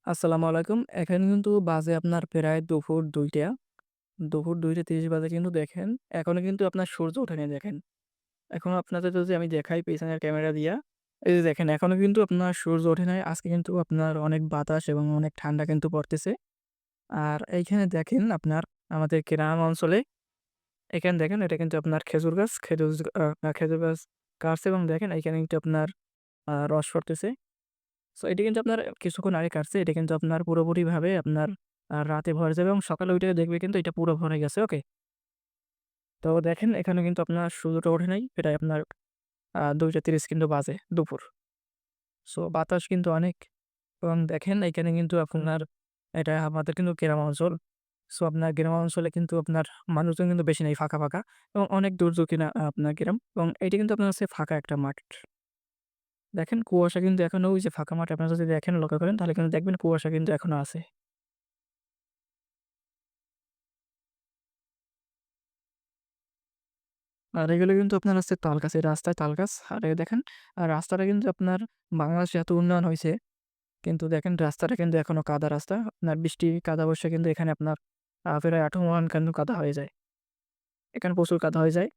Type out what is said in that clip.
আসসালামু আলাইকুম। এখানে কিন্তু বাজে আপনার প্রায় দুপুর ২টা। দুপুর ২:৩০ বাজে কিন্তু দেখেন, এখনো কিন্তু আপনার সূর্য ওঠেনি দেখেন। এখন আপনাদের যদি আমি দেখাই পেছনের ক্যামেরা দিয়া, এই যে দেখেন এখনো কিন্তু আপনার সূর্য ওঠে নাই। আজকে কিন্তু আপনার অনেক বাতাস এবং অনেক ঠান্ডা কিন্তু পড়তেছে। আর এইখানে দেখেন আপনার আমাদের গ্রাম অঞ্চলে এখানে দেখেন এটা কিন্তু আপনার খেজুর গাছ। খেজুর গাছ কাটছে এবং দেখেন এইখানে কিন্তু আপনার রস পড়তেছে। সো এটি কিন্তু আপনার কিছুক্ষণ আগে কাটছে। এটা কিন্তু আপনার পুরোপুরিভাবে আপনার রাতে ভরে যাবে এবং সকালে উঠে দেখবে কিন্তু এটা পুরো ভরে গেছে। ওকে? তো দেখেন এখানে কিন্তু আপনার সূর্যটা ওঠে নাই। প্রায় আপনার ২:৩০ কিন্তু বাজে দুপুর। সো বাতাস কিন্তু অনেক এবং দেখেন এখানে কিন্তু আপনার এটা আমাদের কিন্তু গ্রাম অঞ্চল। সো আপনার গ্রাম অঞ্চলে কিন্তু আপনার মানুষজন কিন্তু বেশি নেই ফাঁকা এবং অনেক দূর কিনা আপনার গ্রাম এবং এটি কিন্তু আপনার হচ্ছে ফাঁকা একটা মাঠ। দেখেন কুয়াশা কিন্তু এখনো ওই যে ফাঁকা মাঠ আপনারা যদি দেখেন লক্ষ্য করেন তাহলে কিন্তু দেখবেন কুয়াশা কিন্তু এখনো আছে। আর এগুলো কিন্তু আপনার হচ্ছে তালগাছ, এই রাস্তায় তালগাছ। আর এই দেখেন রাস্তাটা কিন্তু আপনার বাংলাদেশে এত উন্নয়ন হইছে। কিন্তু দেখেন রাস্তাটা কিন্তু এখনো কাদা রাস্তা। আপনার বৃষ্টি কাদা বর্ষা কিন্তু এখানে আপনার প্রায় ১৮ কিন্তু কাদা হয়ে যায়। এখানে প্রচুর কাদা হয়ে যায়।